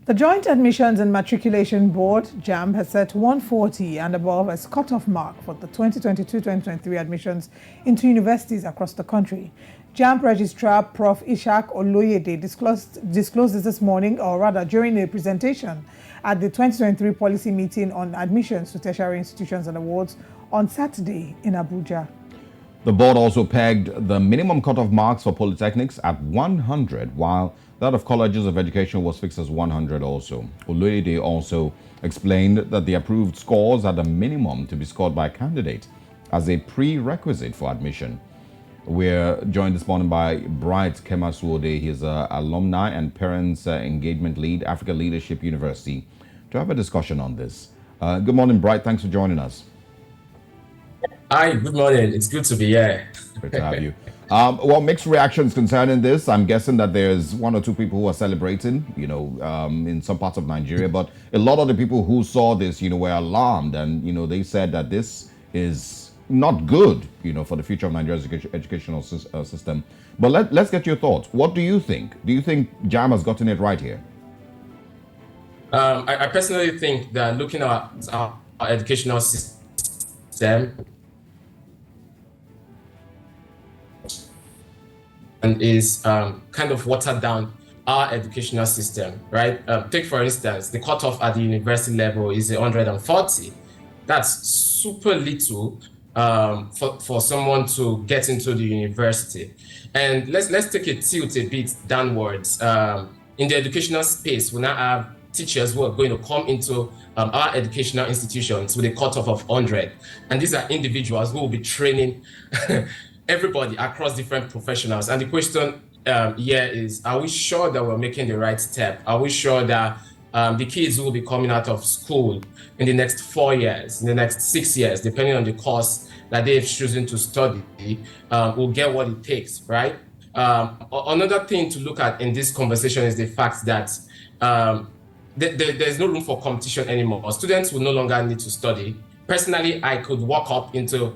The Joint Admissions and Matriculation Board, JAMB, has set 140 and above as cutoff mark for the 2022-2023 admissions into universities across the country. JAMB Registrar Prof. Is-haq Oloyede disclosed this morning, or rather during a presentation at the 2023 policy meeting on admissions to Tertiary Institutions and Awards on Saturday in Abuja. The board also pegged the minimum cutoff marks for polytechnics at 100, while that of colleges of education was fixed as 100 also. Oloyede also explained that the approved scores are the minimum to be scored by a candidate as a prerequisite for admission. We're joined this morning by Bright Kemaswode. He's an alumni and parents engagement lead, Africa Leadership University, to have a discussion on this. Good morning, Bright. Thanks for joining us. Hi, good morning. It's good to be here. Great to have you. Well, mixed reactions concerning this. I'm guessing that there's one or two people who are celebrating, in some parts of Nigeria. But a lot of the people who saw this, were alarmed. And, they said that this is not good, for the future of Nigeria's educational system. But let's get your thoughts. What do you think? Do you think JAMB has gotten it right here? I personally think that looking at our educational system, and is kind of watered down our educational system, right? Take for instance, the cutoff at the university level is 140. That's super little for someone to get into the university. And let's take a tilt a bit downwards. In the educational space, we now have teachers who are going to come into our educational institutions with a cutoff of 100. And these are individuals who will be training everybody across different professionals. And the question here is, are we sure that we're making the right step? Are we sure that the kids who will be coming out of school in the next 4 years, in the next 6 years, depending on the course that they've chosen to study, will get what it takes, right? Another thing to look at in this conversation is the fact that there's no room for competition anymore. Students will no longer need to study. Personally, I could walk up into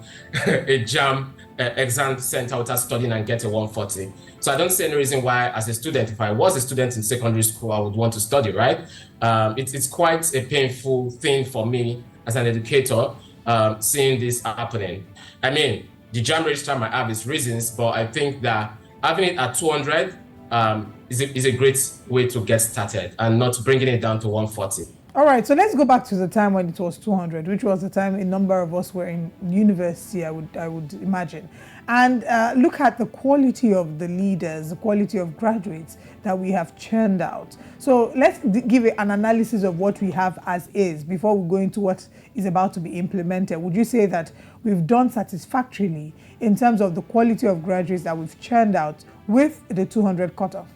a JAMB exam center without studying and get a 140. So I don't see any reason why, as a student, if I was a student in secondary school, I would want to study, right? It's quite a painful thing for me as an educator, seeing this happening. I mean, the JAMB registrar might have its reasons, but I think that having it at 200 is a great way to get started and not bringing it down to 140. All right, so let's go back to the time when it was 200, which was the time a number of us were in university, I would imagine. And look at the quality of the leaders, the quality of graduates that we have churned out. So let's give an analysis of what we have as is before we go into what is about to be implemented. Would you say that we've done satisfactorily in terms of the quality of graduates that we've churned out with the 200 cutoff?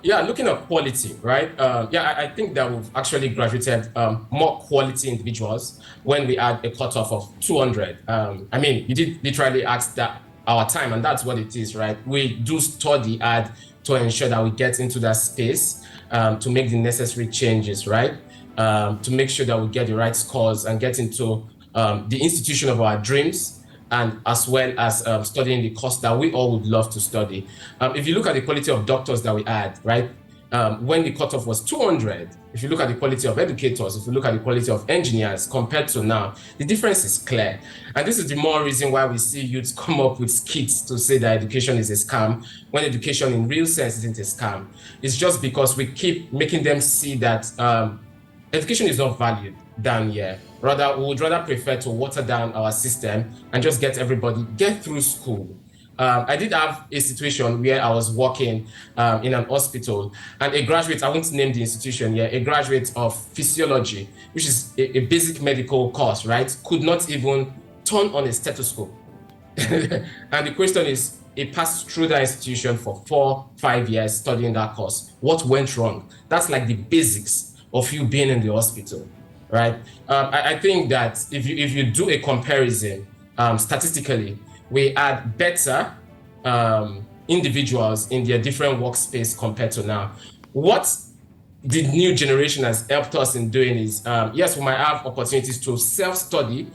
Looking at quality, right? I think that we've actually graduated more quality individuals when we had a cutoff of 200. I mean, you did literally ask that our time, and that's what it is, right? We do study hard to ensure that we get into that space, to make the necessary changes, right? To make sure that we get the right scores and get into the institution of our dreams, and as well as studying the course that we all would love to study. If you look at the quality of doctors that we had, right, when the cutoff was 200, if you look at the quality of educators, if you look at the quality of engineers compared to now, the difference is clear. And this is the more reason why we see youths come up with skits to say that education is a scam, when education in real sense isn't a scam. It's just because we keep making them see that education is not valued down here. Rather, we would rather prefer to water down our system and just get through school. I did have a situation where I was working in an hospital, and a graduate, I won't name the institution here, a graduate of physiology, which is a basic medical course, right, could not even turn on a stethoscope. And the question is, he passed through that institution for 4-5 years studying that course. What went wrong? That's like the basics of you being in the hospital. Right. I think that if you do a comparison, statistically, we had better individuals in their different workspace compared to now. What the new generation has helped us in doing is, yes, we might have opportunities to self-study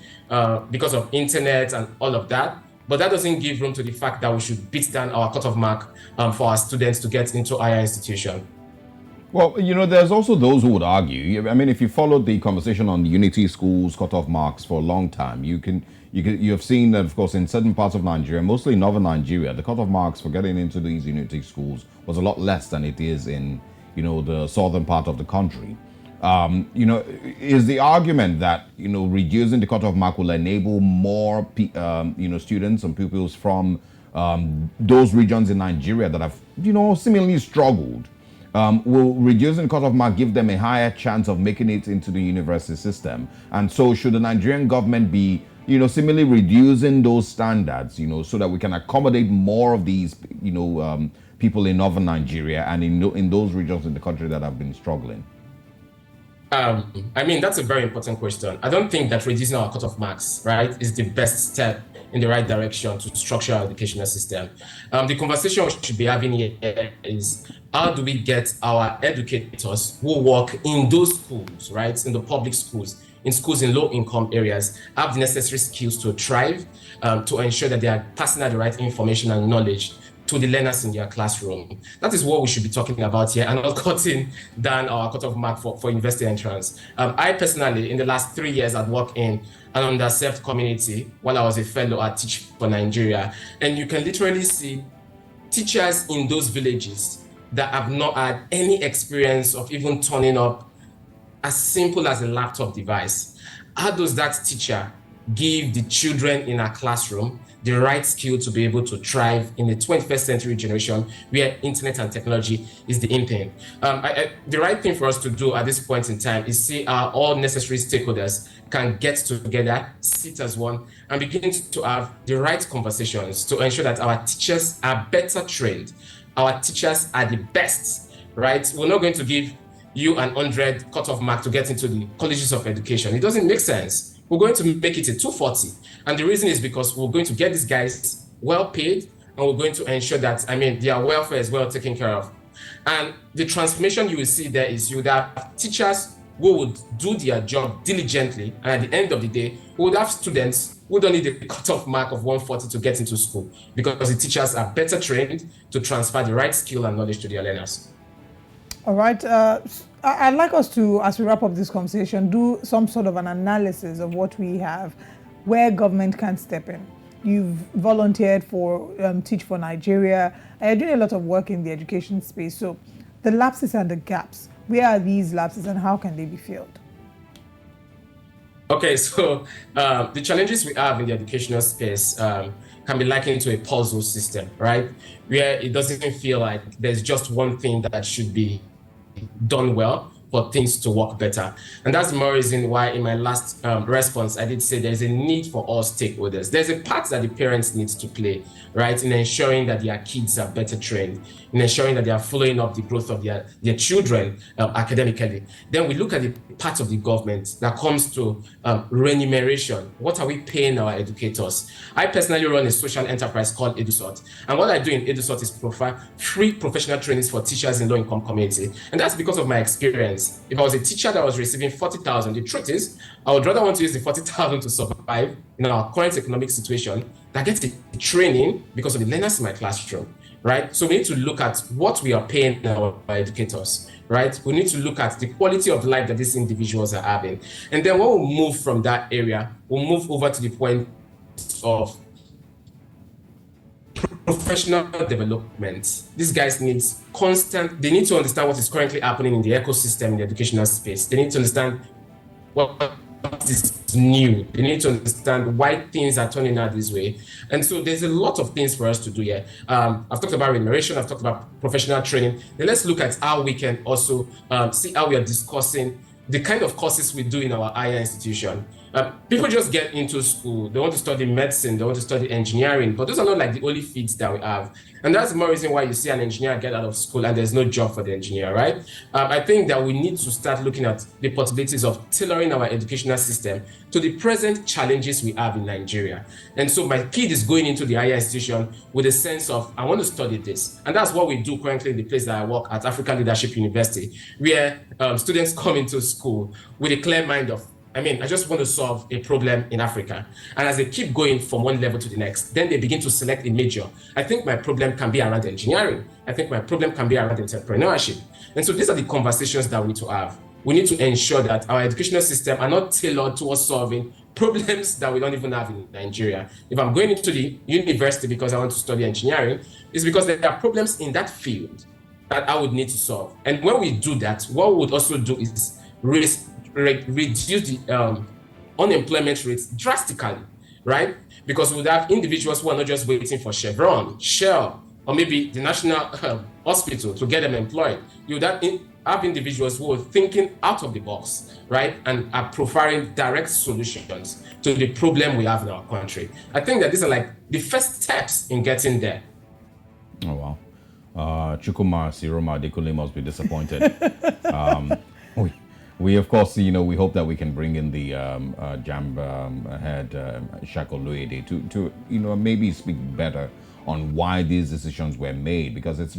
because of internet and all of that, but that doesn't give room to the fact that we should beat down our cutoff mark for our students to get into higher institution. Well, there's also those who would argue. I mean, if you followed the conversation on unity schools cutoff marks for a long time, you have seen that, of course, in certain parts of Nigeria, mostly northern Nigeria, the cutoff marks for getting into these unity schools was a lot less than it is in, the southern part of the country. Is the argument that, reducing the cutoff mark will enable more, students and pupils from those regions in Nigeria that have, seemingly struggled? Will reducing the cutoff mark give them a higher chance of making it into the university system? And so should the Nigerian government be, similarly reducing those standards, so that we can accommodate more of these, people in northern Nigeria and in those regions in the country that have been struggling? I mean, that's a very important question. I don't think that reducing our cutoff marks, right, is the best step in the right direction to structure our educational system. The conversation we should be having here is, how do we get our educators who work in those schools, right, in the public schools, in schools in low-income areas, have the necessary skills to thrive, to ensure that they are passing out the right information and knowledge to the learners in their classroom. That is what we should be talking about here, and not cutting down our cutoff mark for university entrance. I personally, in the last 3 years, I've worked in an underserved community while I was a fellow at Teach for Nigeria. And you can literally see teachers in those villages that have not had any experience of even turning up as simple as a laptop device. How does that teacher give the children in our classroom the right skill to be able to thrive in the 21st century generation where internet and technology is the in thing? The right thing for us to do at this point in time is see how all necessary stakeholders can get together, sit as one, and begin to have the right conversations to ensure that our teachers are better trained. Our teachers are the best, right? We're not going to give you an 100 cutoff mark to get into the colleges of education. It doesn't make sense. We're going to make it a 240. And the reason is because we're going to get these guys well paid, and we're going to ensure that, their welfare is well taken care of. And the transformation you will see there is you would have teachers who would do their job diligently, and at the end of the day, we would have students who don't need a cutoff mark of 140 to get into school, because the teachers are better trained to transfer the right skill and knowledge to their learners. All right. I'd like us to, as we wrap up this conversation, do some sort of an analysis of what we have, where government can step in. You've volunteered for Teach for Nigeria. You're doing a lot of work in the education space. So the lapses and the gaps, where are these lapses and how can they be filled? Okay, so the challenges we have in the educational space can be likened to a puzzle system, right? Where it doesn't feel like there's just one thing that should be done well for things to work better. And that's the more reason why in my last response, I did say there's a need for all stakeholders. There's a part that the parents need to play, right, in ensuring that their kids are better trained, in ensuring that they are following up the growth of their children academically. Then we look at the part of the government that comes to remuneration. What are we paying our educators? I personally run a social enterprise called EduSort. And what I do in EduSort is provide free professional trainings for teachers in low-income community. And that's because of my experience. If I was a teacher that was receiving 40,000, the truth is, I would rather want to use the 40,000 to survive in our current economic situation than get the training because of the learners in my classroom, right? So we need to look at what we are paying our educators, right? We need to look at the quality of life that these individuals are having. And then when we move from that area, we'll move over to the point of professional development. These guys need they need to understand what is currently happening in the ecosystem in the educational space. They need to understand what is new. They need to understand why things are turning out this way. And so there's a lot of things for us to do here. I've talked about remuneration, I've talked about professional training. Then let's look at how we can also see how we are discussing the kind of courses we do in our higher institution. People just get into school, they want to study medicine, they want to study engineering, but those are not like the only feeds that we have. And that's the more reason why you see an engineer get out of school and there's no job for the engineer, right? I think that we need to start looking at the possibilities of tailoring our educational system to the present challenges we have in Nigeria. And so my kid is going into the higher institution with a sense of, I want to study this. And that's what we do currently in the place that I work at, African Leadership University, where students come into school with a clear mind of, I just want to solve a problem in Africa. And as they keep going from one level to the next, then they begin to select a major. I think my problem can be around engineering. I think my problem can be around entrepreneurship. And so these are the conversations that we need to have. We need to ensure that our educational system are not tailored towards solving problems that we don't even have in Nigeria. If I'm going into the university because I want to study engineering, it's because there are problems in that field that I would need to solve. And when we do that, what we would also do is reduce the unemployment rates drastically, right? Because we would have individuals who are not just waiting for Chevron, Shell, or maybe the National Hospital to get them employed. You would have individuals who are thinking out of the box, right? And are providing direct solutions to the problem we have in our country. I think that these are like the first steps in getting there. Oh, wow. Chukwuma Siroma Dekule must be disappointed. We of course, we hope that we can bring in the JAMB head, Is-haq Oloyede, to maybe speak better on why these decisions were made, because it's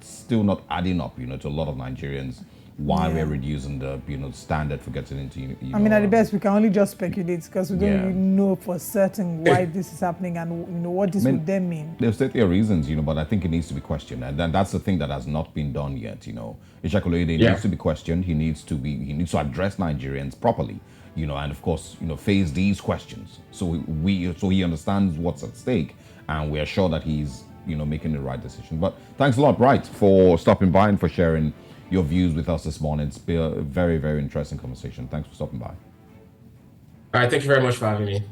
still not adding up, to a lot of Nigerians, why we're reducing the, standard for getting into, at the best, we can only just speculate because we don't really know for certain why this is happening and, what this would then mean. There's certainly reasons, but I think it needs to be questioned. And then that's the thing that has not been done yet, Is-haq Oloyede needs to be questioned. He needs to address Nigerians properly, and of course, face these questions. So he understands what's at stake, and we're sure that he's, making the right decision. But thanks a lot, Bright, for stopping by and for sharing your views with us this morning. It's been a very, very interesting conversation. Thanks for stopping by. All right, thank you very much for having me.